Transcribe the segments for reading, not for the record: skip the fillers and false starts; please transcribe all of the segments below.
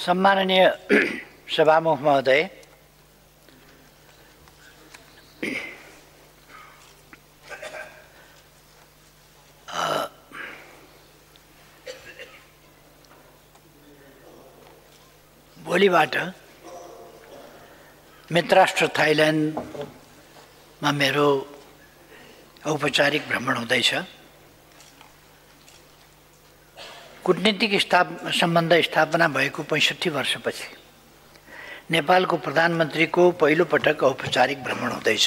सम्माननीय सभामुख महोदय, भोलिबाट मित्रराष्ट्र थाइल्यान्डमा मेरो औपचारिक भ्रमण हुँदैछ। कूटनीतिक सम्बन्ध स्थापना भएको 65 वर्षपछि नेपालको प्रधानमन्त्रीको पहिलो पटक औपचारिक भ्रमण हुँदैछ।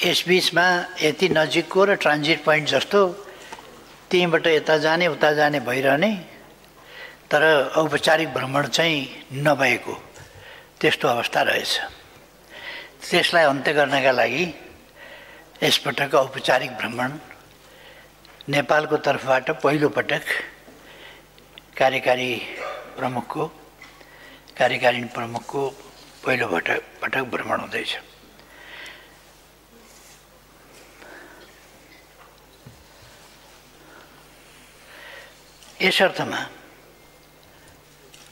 यसबीचमा यति नजिकको र ट्रान्जिट पोइन्ट जस्तो त्यहीँबाट यता जाने उता जाने भइरहने, तर औपचारिक भ्रमण चाहिँ नभएको त्यस्तो अवस्था रहेछ। त्यसलाई अन्त्य गर्नका लागि यसपटक औपचारिक भ्रमण नेपालको तर्फबाट पहिलो पटक कार्यकारिणी प्रमुखको पहिलो पटक भ्रमण हुँदैछ। यस अर्थमा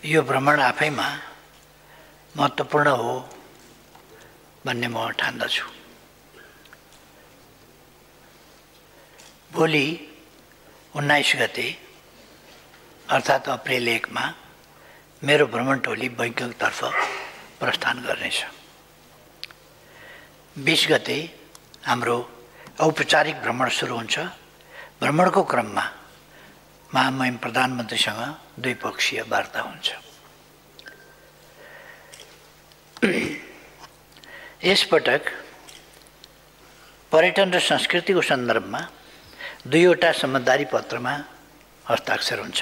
यो भ्रमण आफैमा महत्त्वपूर्ण हो भन्ने म ठान्दछु। भोलि 19 गते अर्थात् अप्रिल 1 मा मेरो भ्रमण टोली बैङ्ककतर्फ प्रस्थान गर्नेछ। 20 गते हाम्रो औपचारिक भ्रमण सुरु हुन्छ। भ्रमणको क्रममा महामहिम प्रधानमन्त्रीसँग द्विपक्षीय वार्ता हुन्छ। यसपटक पर्यटन र संस्कृतिको सन्दर्भमा 2वटा सम्झौता पत्रमा हस्ताक्षर हुन्छ।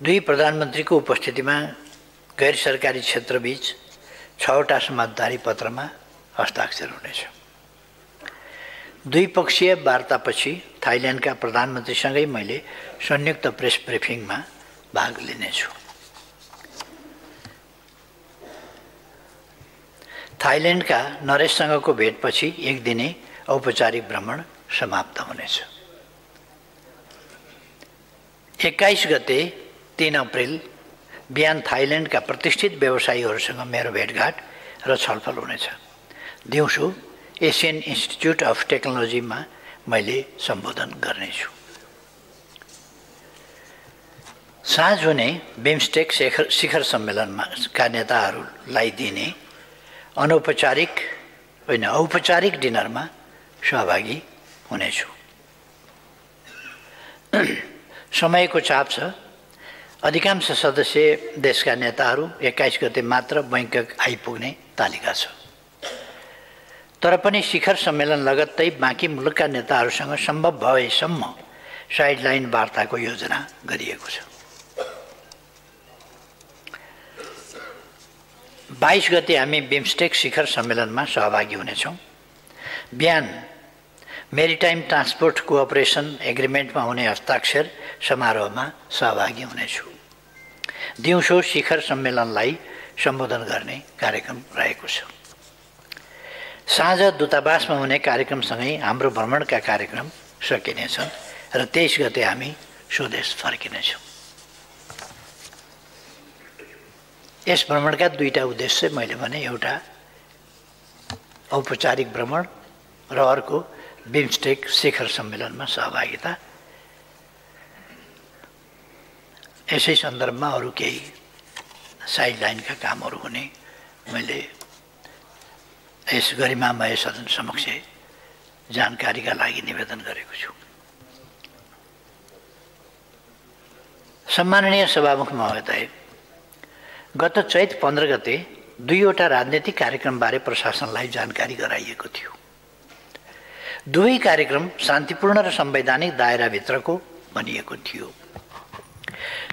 दुई प्रधानमन्त्रीको उपस्थितिमा गैर सरकारी क्षेत्रबीच 6वटा सम्झौता पत्रमा हस्ताक्षर हुनेछ। द्विपक्षीय वार्तापछि थाइल्यान्डका प्रधानमन्त्रीसँगै मैले संयुक्त प्रेस ब्रिफिङमा भाग लिनेछु। थाइल्यान्डका नरेशसँगको भेटपछि एक दिने औपचारिक भ्रमण समाप्त हुनेछ। 21 गते 3 अप्रिल बिहान थाइल्यान्डका प्रतिष्ठित व्यवसायीहरूसँग मेरो भेटघाट र छलफल हुनेछ। दिउँसो एसियन इन्स्टिच्युट अफ टेक्नोलोजीमा मैले सम्बोधन गर्नेछु। साँझ हुने बिमस्टेक शिखर सम्मेलनमा का नेताहरूलाई दिने औपचारिक डिनरमा सहभागी हुनेछु। समयको चाप छ। अधिकांश सदस्य देशका नेताहरू 21 गते मात्र बैङ्कक आइपुग्ने तालिका छ। तर पनि शिखर सम्मेलन लगत्तै बाँकी मुलुकका नेताहरूसँग सम्भव भएसम्म साइडलाइन वार्ताको योजना गरिएको छ। 22 गते हामी बिमस्टेक शिखर सम्मेलनमा सहभागी हुनेछौँ। बिहान मेरिटाइम ट्रान्सपोर्ट कोअपरेसन एग्रिमेन्टमा हुने हस्ताक्षर समारोहमा सहभागी हुनेछु। दिउँसो शिखर सम्मेलनलाई सम्बोधन गर्ने कार्यक्रम रहेको छ। साँझ दूतावासमा हुने कार्यक्रमसँगै हाम्रो भ्रमणका कार्यक्रम सकिनेछन् र 23 गते हामी स्वदेश फर्किनेछौँ। यस भ्रमणका 2टा उद्देश्य मैले भने, एउटा औपचारिक भ्रमण र अर्को बिमस्टेक शिखर सम्मेलनमा सहभागिता। यसै सन्दर्भमा अरू केही साइडलाइनका कामहरू हुने मैले यस गरिमामय सदन समक्ष जानकारीका लागि निवेदन गरेको छु। सम्माननीय सभामुख महोदय, गत चैत 15 गते 2वटा राजनीतिक कार्यक्रमबारे प्रशासनलाई जानकारी गराइएको थियो। दुवै कार्यक्रम शान्तिपूर्ण र संवैधानिक दायराभित्रको भनिएको थियो।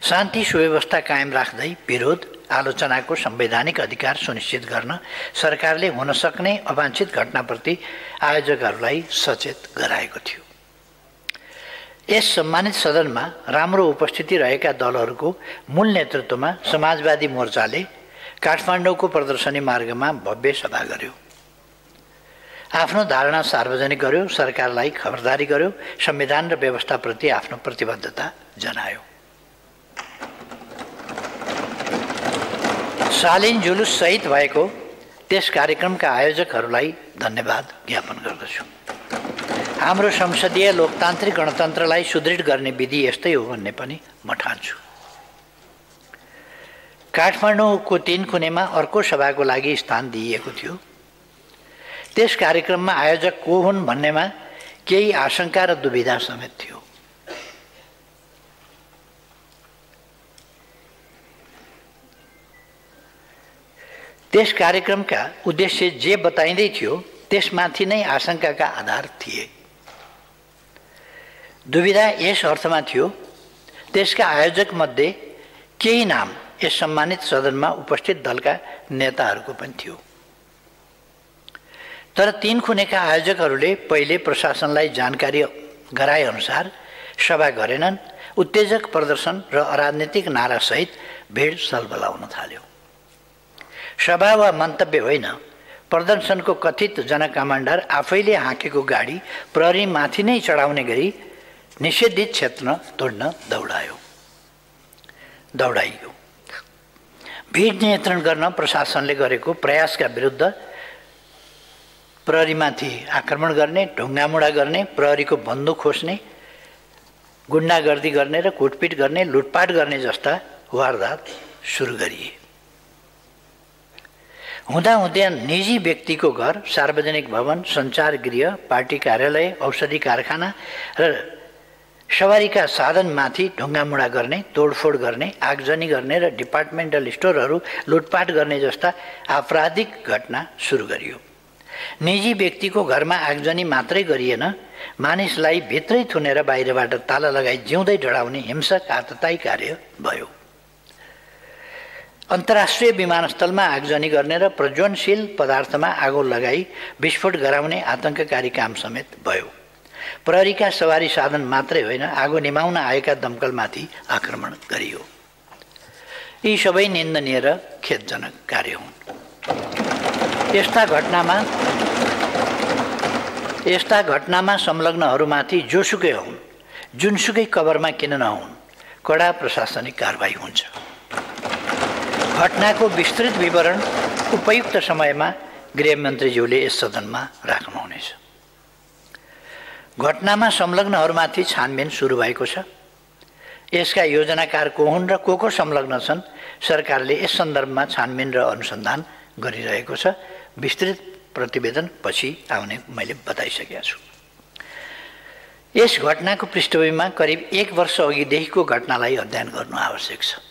शान्ति सुव्यवस्था कायम राख्दै विरोध आलोचनाको संवैधानिक अधिकार सुनिश्चित गर्न सरकारले हुन सक्ने अवांछित घटनाप्रति आयोजकहरूलाई सचेत गराएको थियो। यस सम्मानित सदनमा राम्रो उपस्थिति रहेका दलहरूको मूल नेतृत्वमा समाजवादी मोर्चाले काठमाडौँको प्रदर्शनी मार्गमा भव्य सभा गर्यो। आफ्नो धारणा सार्वजनिक गर्यो, सरकारलाई खबरदारी गर्यो, संविधान र व्यवस्थाप्रति आफ्नो प्रतिबद्धता जनायो। शालीन जुलुस सहित भएको त्यस कार्यक्रमका आयोजकहरूलाई धन्यवाद ज्ञापन गर्दछु। हाम्रो संसदीय लोकतान्त्रिक गणतन्त्रलाई सुदृढ गर्ने विधि यस्तै हो भन्ने पनि म ठान्छु। काठमाडौँको 3 कुनेमा अर्को सभाको लागि स्थान दिइएको थियो। त्यस कार्यक्रममा आयोजक को हुन् भन्नेमा केही आशंका र दुविधा समेत थियो। त्यस कार्यक्रमका उद्देश्य जे बताइँदै थियो त्यसमाथि नै आशंकाका आधार थिए। दुविधा यस अर्थमा थियो त्यसका आयोजक मध्ये केही नाम यस सम्मानित सदनमा उपस्थित दलका नेताहरूको पनि थियो। तर 3 कुनेका आयोजकहरूले पहिले प्रशासनलाई जानकारी गराए अनुसार सभा गरेनन्। उत्तेजक प्रदर्शन र अराजनीतिक नारासहित भिड सलबलाउन थाल्यो। सभा वा मन्तव्य होइन, प्रदर्शनको कथित जनकमान्डर आफैले हाँकेको गाडी प्रहरी माथि नै चढाउने गरी निषेधित क्षेत्र तोड्न दौडाइयो। भिड नियन्त्रण गर्न प्रशासनले गरेको प्रयासका विरुद्ध प्रहरीमाथि आक्रमण गर्ने, ढुङ्गामुढा गर्ने, प्रहरीको बन्दुक खोज्ने, गुण्डागर्दी गर्ने र कुटपिट गर्ने, लुटपाट गर्ने जस्ता वारदात सुरु गरिए। हुँदाहुँदै निजी व्यक्तिको घर, सार्वजनिक भवन, सञ्चार गृह, पार्टी कार्यालय, औषधि कारखाना र सवारीका साधनमाथि ढुङ्गामुढा गर्ने, तोडफोड गर्ने, आगजनी गर्ने र डिपार्टमेन्टल स्टोरहरू लुटपाट गर्ने जस्ता आपराधिक घटना सुरु गरियो। निजी व्यक्तिको घरमा आगजनी मात्रै गरिएन, मानिसलाई भित्रै थुनेर बाहिरबाट ताला लगाई जिउँदै डराउने हिंसक आततायी कार्य भयो। अन्तर्राष्ट्रिय विमानस्थलमा आगजनी गर्ने र प्रज्वलनशील पदार्थमा आगो लगाई विस्फोट गराउने आतंककारी काम समेत भयो। प्रहरीका सवारी साधन मात्रै होइन, आगो निभाउन आएका दमकलमाथि आक्रमण गरियो। यी सबै निन्दनीय र खेदजनक कार्य हुन्। यस्ता घटनामा संलग्नहरूमाथि जोसुकै हुन्, जुनसुकै कभरमा किन नहुन्, कडा प्रशासनिक कारबाही हुन्छ। घटनाको विस्तृत विवरण उपयुक्त समयमा गृहमन्त्रीज्यूले यस सदनमा राख्नुहुनेछ। घटनामा संलग्नहरूमाथि छानबिन सुरु भएको छ। यसका योजनाकार को हुन् र को संलग्न छन्, सरकारले यस सन्दर्भमा छानबिन र अनुसन्धान गरिरहेको छ। विस्तृत प्रतिवेदन पछि आउने मैले बताइसकेको छु। यस घटनाको पृष्ठभूमिमा करिब 1 वर्ष अघिदेखिको घटनालाई अध्ययन गर्नु आवश्यक छ।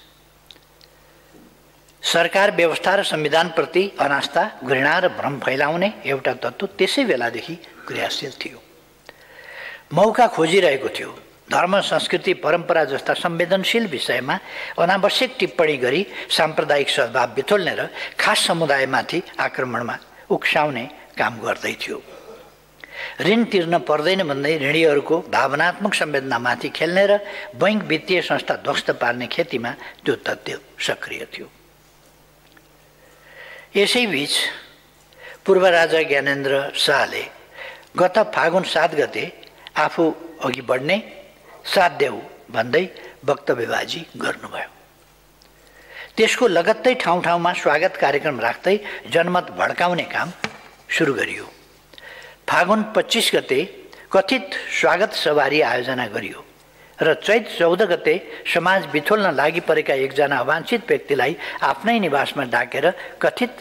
सरकार व्यवस्था र संविधानप्रति अनास्था, घृणा र भ्रम फैलाउने एउटा तत्त्व त्यसै बेलादेखि क्रियाशील थियो। मौका खोजिरहेको थियो। धर्म, संस्कृति, परम्परा जस्ता संवेदनशील विषयमा अनावश्यक टिप्पणी गरी साम्प्रदायिक सद्भाव बिथोल्ने र खास समुदायमाथि आक्रमणमा उक्साउने काम गर्दै थियो। ऋण तिर्न पर्दैन भन्दै ऋणीहरूको भावनात्मक संवेदनामाथि खेल्ने र बैंक वित्तीय संस्था ध्वस्त पार्ने खेतीमा त्यो तथ्य सक्रिय थियो। यसैबीच पूर्व राजा ज्ञानेन्द्र शाहले गत फागुन 7 गते आफू अघि बढ्ने, साथ देऊ भन्दै वक्तव्यबाजी गर्नुभयो। त्यसको लगत्तै ठाउँ ठाउँमा स्वागत कार्यक्रम राख्दै जनमत भड्काउने काम सुरु गरियो। फागुन 25 गते कथित स्वागत सवारी आयोजना गरियो र चैत 14 गते समाज बिथोल्न लागि परेका एकजना अवाञ्छित व्यक्तिलाई आफ्नै निवासमा डाकेर कथित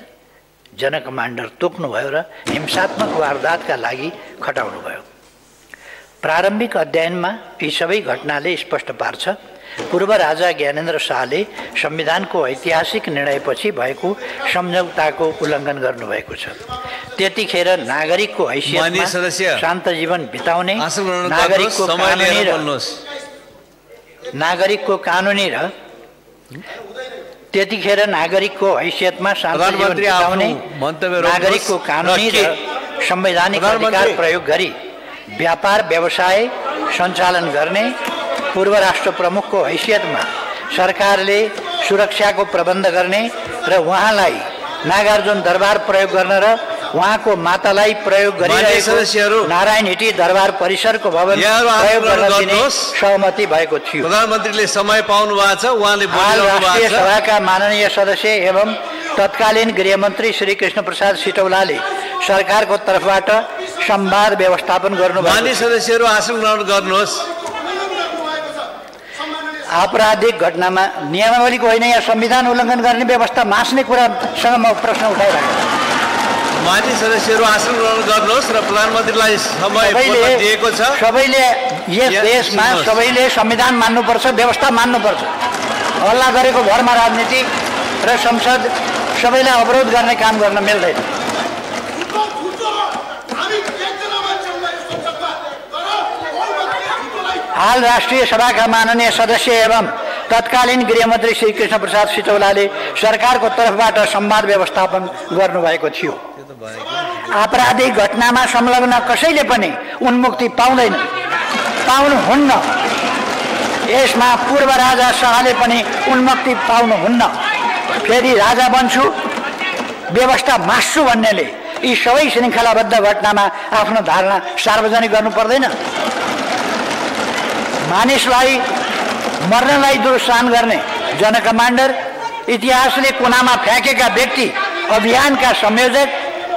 जनकमान्डर तोक्नुभयो र हिंसात्मक वारदातका लागि खटाउनुभयो। प्रारम्भिक अध्ययनमा यी सबै घटनाले स्पष्ट पार्छ पूर्व राजा ज्ञानेन्द्र शाहले संविधानको ऐतिहासिक निर्णयपछि भएको सम्झौताको उल्लङ्घन गर्नुभएको छ। त्यतिखेर नागरिकको हैसियतमा शान्त जीवन बिताउने, नागरिकको कानुनी र त्यतिखेर नागरिकको हैसियतमा शान्त जीवन बिताउने, नागरिकको कानुनी र संवैधानिक अधिकार प्रयोग गरी व्यापार व्यवसाय सञ्चालन गर्ने, पूर्व राष्ट्र प्रमुखको हैसियतमा सरकारले सुरक्षाको प्रबन्ध गर्ने र उहाँलाई नागार्जुन दरबार प्रयोग गर्न र उहाँको मातालाई प्रयोग गरिरहेको नारायण हिटी दरबार परिसरको भवन प्रयोग गर्न दिने सहमति भएको थियो। प्रधानमन्त्रीले समय पाउनु भएको छ, उहाँले राष्ट्रिय सभाका माननीय सदस्य एवं तत्कालीन गृहमन्त्री श्री कृष्ण प्रसाद सिटौलाले सरकारको तर्फबाट संवाद व्यवस्थापन गर्नुभयो। माननीय सदस्यहरू आसन ग्रहण गर्नुहोस्। आपराधिक घटनामा नियमावलीको होइन, या संविधान उल्लङ्घन गर्ने व्यवस्था मास्ने कुरासँग म प्रश्न उठाइरहेको छु। माननीय सदस्यहरू आसन ग्रहण गर्नुहोस् र प्रधानमन्त्रीलाई समय दिएको छ। सबैले यस देशमा सबैले संविधान मान्नुपर्छ, व्यवस्था मान्नुपर्छ। हल्ला गरेको भरमा राजनीति र संसद सबैलाई अवरोध गर्ने काम गर्न मिल्दैन। हाल राष्ट्रिय सभाका माननीय सदस्य एवं तत्कालीन गृहमन्त्री श्री कृष्ण प्रसाद सिटौलाले सरकारको तर्फबाट संवाद व्यवस्थापन गर्नुभएको थियो। आपराधिक घटनामा संलग्न कसैले पनि उन्मुक्ति पाउनुहुन्न। यसमा पूर्व राजा शाहले पनि उन्मुक्ति पाउनुहुन्न। फेरि राजा बन्छु, व्यवस्था मास्छु भन्नेले यी सबै श्रृङ्खलाबद्ध घटनामा आफ्नो धारणा सार्वजनिक गर्नु पर्दैन। मानिसलाई मर्नलाई दुरुत्साहन गर्ने जनकमान्डर, इतिहासले कुनामा फ्याँकेका व्यक्ति, अभियानका संयोजक,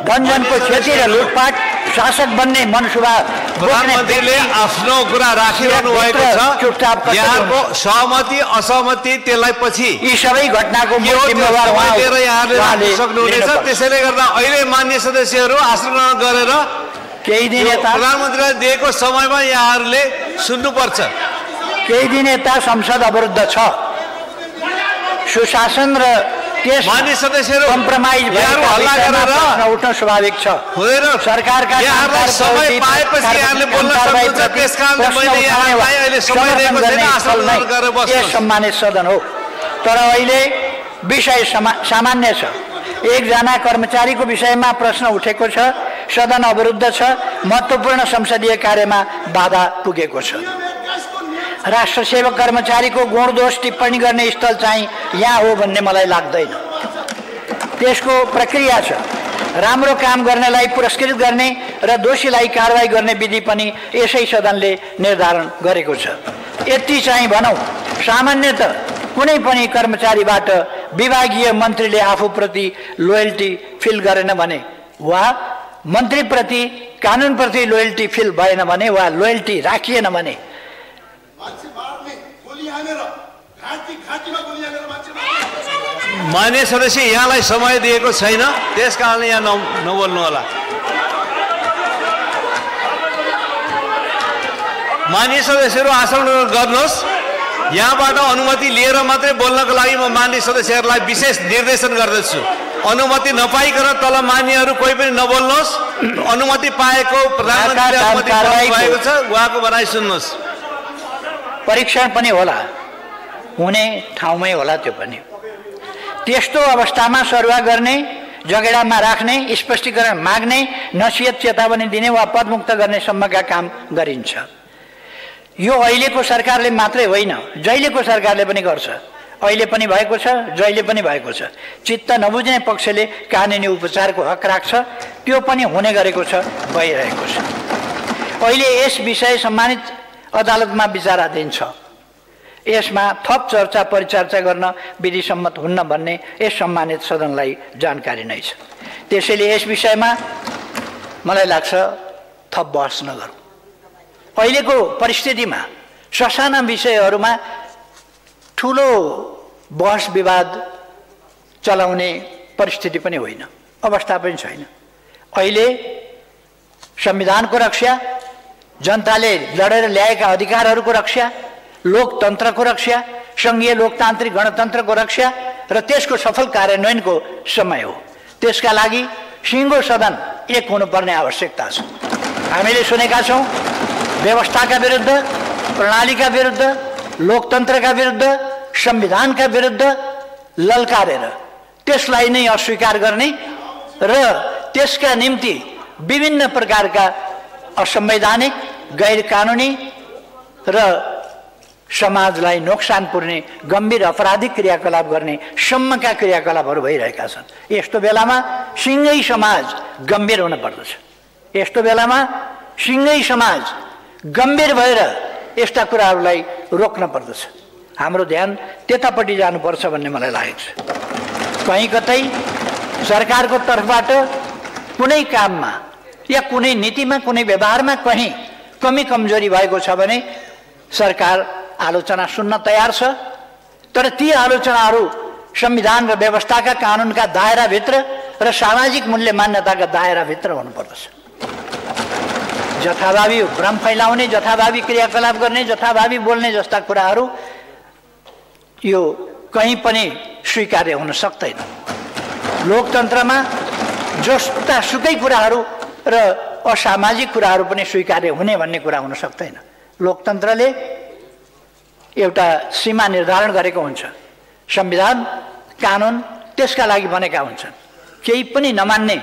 धनजनको क्षति र लुटपाट, शासक बन्ने मनसुबा प्रधानमन्त्रीले आफ्नो कुरा राखिरहनु भएको छ। यहाँको सहमति असहमति त्यसलाई पछि यी सबै घटनाको जिम्मेवार उहाँले सक्नुहुनेछ। त्यसैले गर्दा अहिले मान्य सदस्यहरू आसन ग्रहण गरेर केही दिन यता प्रधानमन्त्रीलाई दिएको समयमा यहाँहरूले सुन्नुपर्छ। केही दिन यता संसद अवरुद्ध छ। सुशासन र त्यस मान्य सदस्यहरू कम्प्रोमाइज प्रश्न उठ्न स्वाभाविक छ। सरकारका समय पाएपछि यहाँले बोल्न सक्नुहुन्छ। त्यसकारणले मैले यहाँलाई अहिले समय दिएको छैन, आसन ग्रहण गरेर बस्नुहोस्। सम्मानित सदन हो, तर अहिले विषय सामान्य छ। एकजना कर्मचारीको विषयमा प्रश्न उठेको छ, सदन अवरुद्ध छ, महत्त्वपूर्ण संसदीय कार्यमा बाधा पुगेको छ। राष्ट्र सेवक कर्मचारीको गुण दोष टिप्पणी गर्ने स्थल चाहिँ यहाँ हो भन्ने मलाई लाग्दैन। त्यसको प्रक्रिया छ। राम्रो काम गर्नेलाई पुरस्कृत गर्ने र दोषीलाई कारवाही गर्ने विधि पनि यसै सदनले निर्धारण गरेको छ। यति चाहिँ भनौँ, सामान्यतः कुनै पनि कर्मचारीबाट विभागीय मन्त्रीले आफूप्रति लोयल्टी फिल गरेन भने, वा मन्त्रीप्रति कानुनप्रति लोयल्टी फिल भएन भने, वा लोयल्टी राखिएन भने मान्य सदस्य यहाँलाई समय दिएको छैन, त्यस कारणले यहाँ नबोल्नु होला। मान्य सदस्यहरू आसन गर्नुहोस्। यहाँबाट अनुमति लिएर मात्रै बोल्नको लागि म मान्य सदस्यहरूलाई विशेष निर्देशन गर्दछु। अनुमति नपाइकन तल मान्यहरू कोही पनि नबोल्नुहोस्। अनुमति पाएको प्रधानमन्त्रीले अनुमति पाएको छ, उहाँको भनाइ सुन्नुहोस्। परीक्षण पनि होला, हुने ठाउँमै होला। त्यो पनि त्यस्तो अवस्थामा सरुवा गर्ने, जगेडामा राख्ने, स्पष्टीकरण माग्ने, नसिहत चेतावनी दिने वा पदमुक्त गर्ने सम्मका काम गरिन्छ। यो अहिलेको सरकारले मात्रै होइन, जहिलेको सरकारले पनि गर्छ। अहिले पनि भएको छ, जहिले पनि भएको छ। चित्त नबुझ्ने पक्षले कानुनी उपचारको हक राख्छ, त्यो पनि हुने गरेको छ, भइरहेको छ। अहिले यस विषय सम्मानित अदालतमा विचाराधीन छ। यसमा थप चर्चा परिचर्चा गर्न विधि सम्मत हुन्न भन्ने यस सम्मानित सदनलाई जानकारी नै छ। त्यसैले यस विषयमा मलाई लाग्छ थप बहस नगरौँ। अहिलेको परिस्थितिमा ससाना विषयहरूमा ठुलो बहस विवाद चलाउने परिस्थिति पनि होइन, अवस्था पनि छैन। अहिले संविधानको रक्षा, जनताले लडेर ल्याएका अधिकारहरूको रक्षा, लोकतन्त्रको रक्षा, सङ्घीय लोकतान्त्रिक गणतन्त्रको रक्षा र त्यसको सफल कार्यान्वयनको समय हो। त्यसका लागि सिङ्गो सदन एक हुनुपर्ने आवश्यकता छ। हामीले सुनेका छौँ, व्यवस्थाका विरुद्ध, प्रणालीका विरुद्ध, लोकतन्त्रका विरुद्ध, संविधानका विरुद्ध ललकारेर त्यसलाई नै अस्वीकार गर्ने र त्यसका निम्ति विभिन्न प्रकारका असंवैधानिक, गैर कानुनी र समाजलाई नोक्सान पुर्ने गम्भीर अपराधिक क्रियाकलाप गर्ने सम्मका क्रियाकलापहरू भइरहेका छन्। यस्तो बेलामा सिङ्गै समाज गम्भीर हुन पर्दछ। यस्तो बेलामा सिङ्गै समाज गम्भीर भएर यस्ता कुराहरूलाई रोक्न पर्दछ। हाम्रो ध्यान त्यतापट्टि जानुपर्छ भन्ने मलाई लागेको छ। कहीँ कतै सरकारको तर्फबाट कुनै काममा या कुनै नीतिमा कुनै व्यवहारमा कहीँ कमी कमजोरी भएको छ भने सरकार आलोचना सुन्न तयार छ, तर ती आलोचनाहरू संविधान र व्यवस्थाका कानुनका दायराभित्र र सामाजिक मूल्य मान्यताका दायराभित्र हुनुपर्दछ। जथाभावी भ्रम फैलाउने, जथाभावी क्रियाकलाप गर्ने, जथाभावी बोल्ने जस्ता कुराहरू यो कहीँ पनि स्वीकार्य हुन सक्दैन। लोकतन्त्रमा जस्ता सुकै कुराहरू र असामाजिक कुराहरू पनि स्वीकार्य हुने भन्ने कुरा हुन सक्दैन। लोकतन्त्रले एउटा सीमा निर्धारण गरेको हुन्छ। संविधान कानुन त्यसका लागि बनेका हुन्छन्। केही पनि नमान्ने,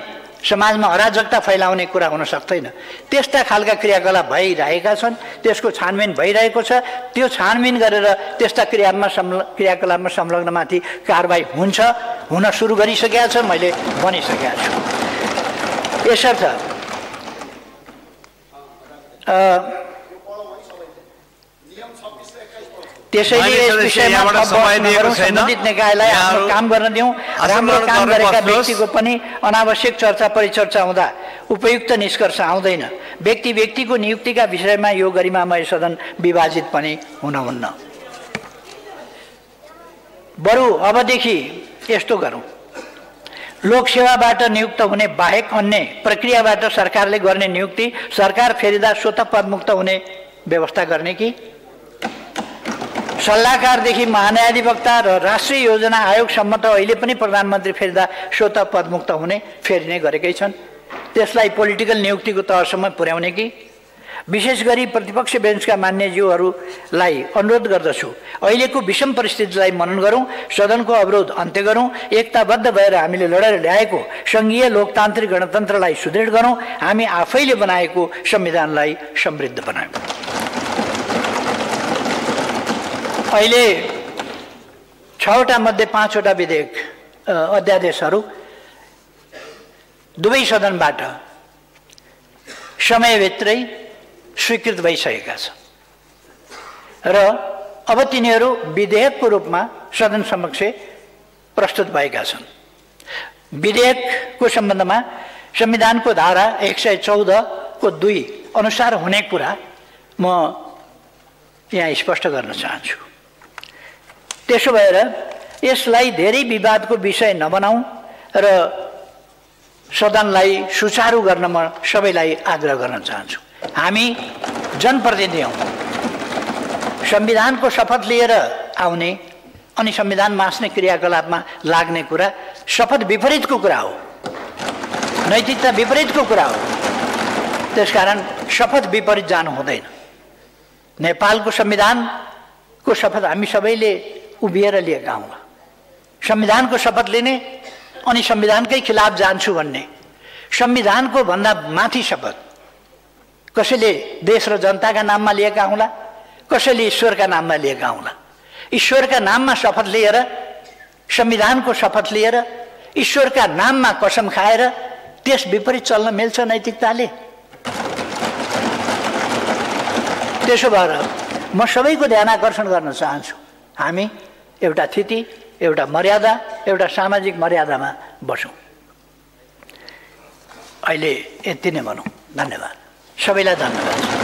समाजमा अराजकता फैलाउने कुरा हुन सक्दैन। त्यस्ता खालका क्रियाकलाप भइरहेका छन्, त्यसको छानबिन भइरहेको छ। त्यो छानबिन गरेर त्यस्ता क्रियाकलापमा संलग्नमाथि कारबाही हुन्छ, हुन सुरु गरिसकेका छ, मैले भनिसकेका छु। यसर्थ त्यसैले सम्बन्धित निकायलाई आफ्नो काम गर्न दिउँ। राम्रो काम गरेका व्यक्तिको पनि अनावश्यक चर्चा परिचर्चा हुँदा उपयुक्त निष्कर्ष आउँदैन। व्यक्तिको नियुक्तिका विषयमा यो गरिमामय सदन विभाजित पनि हुनुहुन्न। बरु अबदेखि यस्तो गरौँ, लोकसेवाबाट नियुक्त हुने बाहेक अन्य प्रक्रियाबाट सरकारले गर्ने नियुक्ति सरकार फेरिदा स्वतः पदमुक्त हुने व्यवस्था गर्ने कि सल्लाहकारदेखि महान्यायाधिवक्ता र राष्ट्रिय योजना आयोगसम्म त अहिले पनि प्रधानमन्त्री फेरिदा स्वतः पदमुक्त हुने फेरिने गरेकै छन्। त्यसलाई पोलिटिकल नियुक्तिको तहसम्म पुर्याउने कि विशेष गरी प्रतिपक्ष बेन्चका मान्यज्यूहरूलाई अनुरोध गर्दछु, अहिलेको विषम परिस्थितिलाई मनन गरौँ, सदनको अवरोध अन्त्य गरौँ, एकताबद्ध भएर हामीले लडेर ल्याएको सङ्घीय लोकतान्त्रिक गणतन्त्रलाई सुदृढ गरौँ, हामी आफैले बनाएको संविधानलाई समृद्ध बनायौँ। अहिले 6वटा मध्ये 5वटा विधेयक अध्यादेशहरू दुवै सदनबाट समयभित्रै स्वीकृत भइसकेका छन् र अब तिनीहरू विधेयकको रूपमा सदन समक्ष प्रस्तुत भएका छन्। विधेयकको सम्बन्धमा संविधानको धारा 114 को 2 अनुसार हुने कुरा म यहाँ स्पष्ट गर्न चाहन्छु। त्यसो भएर यसलाई धेरै विवादको विषय नबनाऊ र सदनलाई सुचारू गर्न म सबैलाई आग्रह गर्न चाहन्छु। हामी जनप्रतिनिधि हौँ, संविधानको शपथ लिएर आउने अनि संविधान मास्ने क्रियाकलापमा लाग्ने कुरा शपथ विपरीतको कुरा हो, नैतिकता विपरीतको कुरा हो। त्यसकारण शपथ विपरीत जानु हुँदैन। नेपालको संविधानको शपथ हामी सबैले उभिएर लिएका हौँ। संविधानको शपथ लिने अनि संविधानकै खिलाफ जान्छु भन्ने, संविधानको भन्दा माथि शपथ कसैले देश र जनताका नाममा लिएका हुँला, कसैले ईश्वरका नाममा लिएका हुँला। ईश्वरका नाममा शपथ लिएर, संविधानको शपथ लिएर, ईश्वरका नाममा कसम खाएर त्यस विपरीत चल्न मिल्छ नैतिकताले? त्यसो भएर म सबैको ध्यान आकर्षण गर्न चाहन्छु, हामी एउटा थिति, एउटा मर्यादा, एउटा सामाजिक मर्यादामा बसौँ। अहिले यति नै भनौँ। धन्यवाद, सबैलाई धन्यवाद।